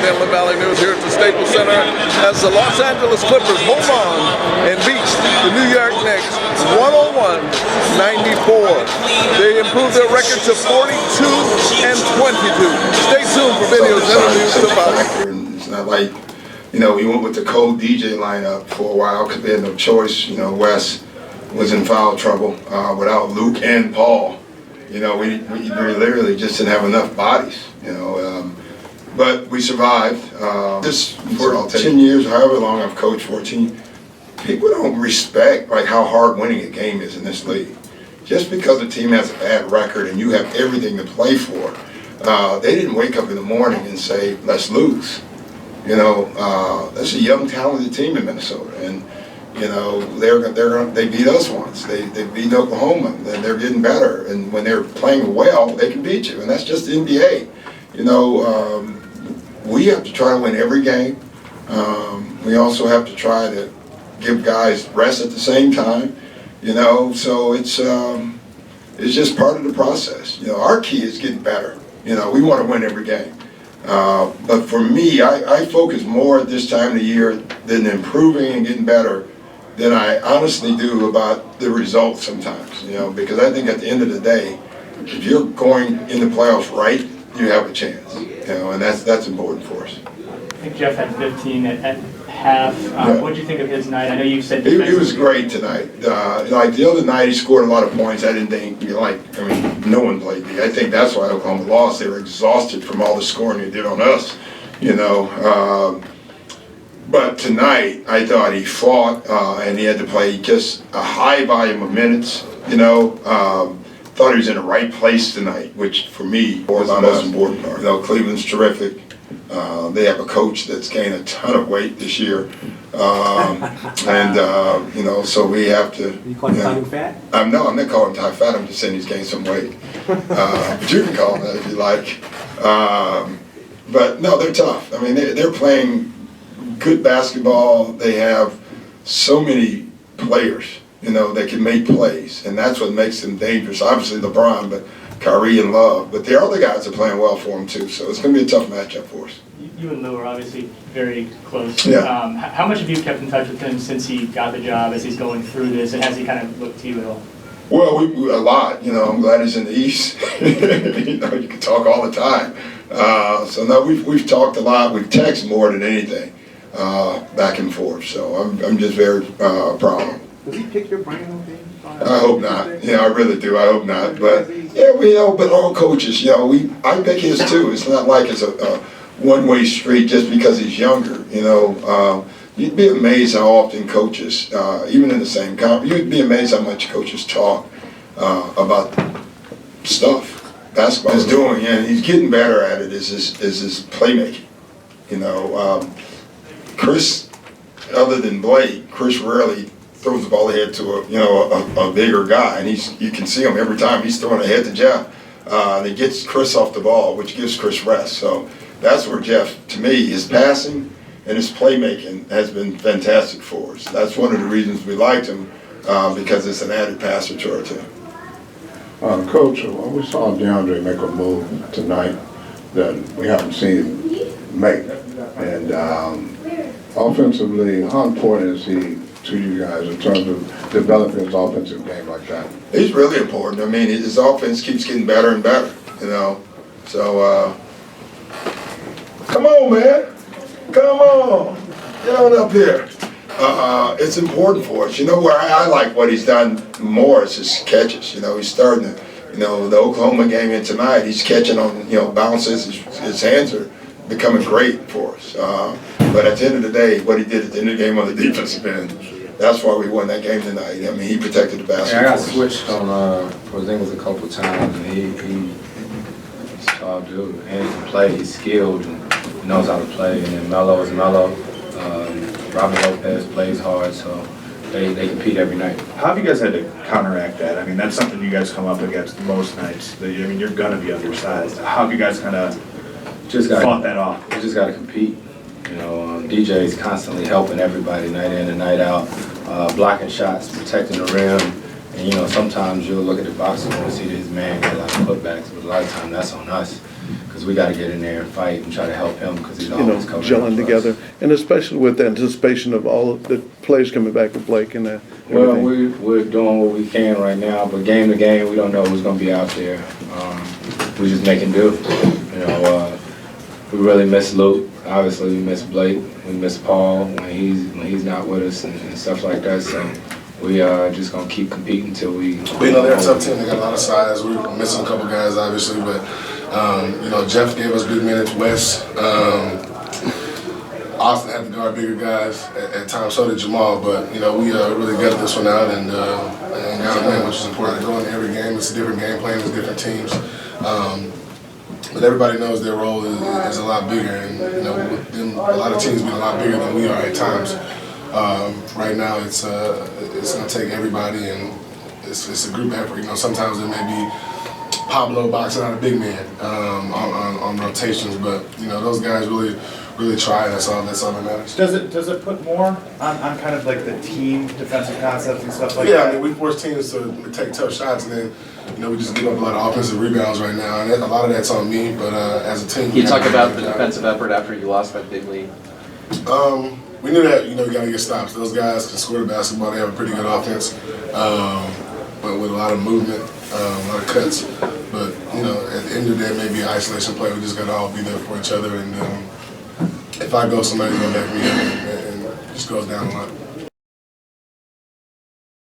Inland Valley News here at the Staples Center as the Los Angeles Clippers hold on and beat the New York Knicks 101-94. They improved their record to 42-22. Stay tuned for videos and interviews to follow. It's not like, we went with the cold DJ lineup for a while because we had no choice. Wes was in foul trouble without Luke and Paul. We literally just didn't have enough bodies, but we survived. Just for 10 years, however long I've coached, 14, people don't respect how hard winning a game is in this league. Just because a team has a bad record and you have everything to play for, they didn't wake up in the morning and say, let's lose. That's a young, talented team in Minnesota, and they beat us once. They beat Oklahoma, and they're getting better. And when they're playing well, they can beat you, and that's just the NBA. We have to try to win every game. We also have to try to give guys rest at the same time. So it's just part of the process. Our key is getting better. We want to win every game. But for me, I focus more at this time of the year than improving and getting better than I honestly do about the results sometimes, because I think at the end of the day, if you're going in the playoffs right, you have a chance, and that's important for us. I think Jeff had 15 at half. What did you think of his night? I know you said he was great tonight. Like the other night, he scored a lot of points. I didn't think, no one played me. I think that's why Oklahoma lost. They were exhausted from all the scoring they did on us, But tonight, I thought he fought, and he had to play just a high volume of minutes, Thought he was in the right place tonight, which for me was the most important part. Cleveland's terrific. They have a coach that's gained a ton of weight this year. So we have to. You call him fat? No, I'm not calling him fat. I'm just saying he's gained some weight. But you can call him that if you like. But no, they're tough. They're playing good basketball. They have so many players, that can make plays, and that's what makes them dangerous. Obviously LeBron, but Kyrie and Love. But the other guys are playing well for them too, so it's going to be a tough matchup for us. You and Lue are obviously very close. Yeah. How much have you kept in touch with him since he got the job, as he's going through this, and has he kind of looked to you at all? Well, we a lot. I'm glad he's in the East. You can talk all the time. So no, we've talked a lot. We've texted more than anything, back and forth. So I'm just very proud of him. Does he pick your brain on things? I hope not. I really do. I hope not. But but all coaches, I pick his too. It's not like it's a one-way street just because he's younger. You'd be amazed how often coaches, even in the same conference, you'd be amazed how much coaches talk about stuff basketball is doing, and he's getting better at it. Is his playmaking. Chris, other than Blake, Chris rarely throws the ball ahead to a bigger guy, and you can see him every time he's throwing ahead to Jeff. And it gets Chris off the ball, which gives Chris rest. So that's where Jeff, to me, his passing and his playmaking has been fantastic for us. That's one of the reasons we liked him, because it's an added passer to our team. Coach, we saw DeAndre make a move tonight that we haven't seen him make, and offensively, how important is he to you guys in terms of developing his offensive game like that? He's really important. His offense keeps getting better and better, So, come on, man. Come on. Get on up here. It's important for us. Where I like what he's done more is his catches. He's starting to, the Oklahoma game in tonight, he's catching on, bounces. His hands are becoming great for us. But at the end of the day, what he did at the end of the game on the defensive end, that's why we won that game tonight. He protected the basket. Yeah, I got switched on Porzingis a couple of times, and he's a tall dude, and he can play. He's skilled and he knows how to play. And then Melo is Melo. Robin Lopez plays hard, so they compete every night. How have you guys had to counteract that? That's something you guys come up against most nights. You're going to be undersized. How have you guys kind of fought that off? You just got to compete. DJ is constantly helping everybody night in and night out, blocking shots, protecting the rim, And, you know, sometimes you'll look at the box score and see that his man got a lot of putbacks, but a lot of times that's on us. Because we got to get in there and fight and try to help him because he's always covering gelling up for together, us. and especially with the anticipation of all of the players coming back with Blake and Well, everything. we're doing what we can right now, but game to game, we don't know who's going to be out there. We're just making do. You know, we really miss Luke. Obviously, we miss Blake. We miss Paul when he's not with us and stuff like that. So we just going to keep competing until we. You know, they're a tough team. They got a lot of size. We're missing a couple guys, obviously, but you know, Jeff gave us big minutes. Wes, Austin had to guard bigger guys at times. So did Jamal. But you know, we really gutted this one out and got a win, which is important. Going into every game, it's a different game plan, it's different teams. But everybody knows their role is a lot bigger, and you know, a lot of teams being a lot bigger than we are at times. Right now, it's going to take everybody, and it's a group effort. You know, sometimes there may be Pablo boxing out a big man on rotations, but you know, those guys really try. That's all that matters. Does it put more on kind of like the team defensive concepts and stuff like Yeah, that? I mean, we force teams to take tough shots, and then you know, we just give up a lot of offensive rebounds right now, and a lot of that's on me. But as a team, Can you talk about the defensive effort after you lost that big lead? We knew that, you know, we got to get stops. Those guys can score the basketball. They have a pretty good offense, but with a lot of movement, a lot of cuts. But, you know, at the end of the day, maybe an isolation play. We just got to all be there for each other. And if I go, somebody's going to back me up, and it just goes down a lot.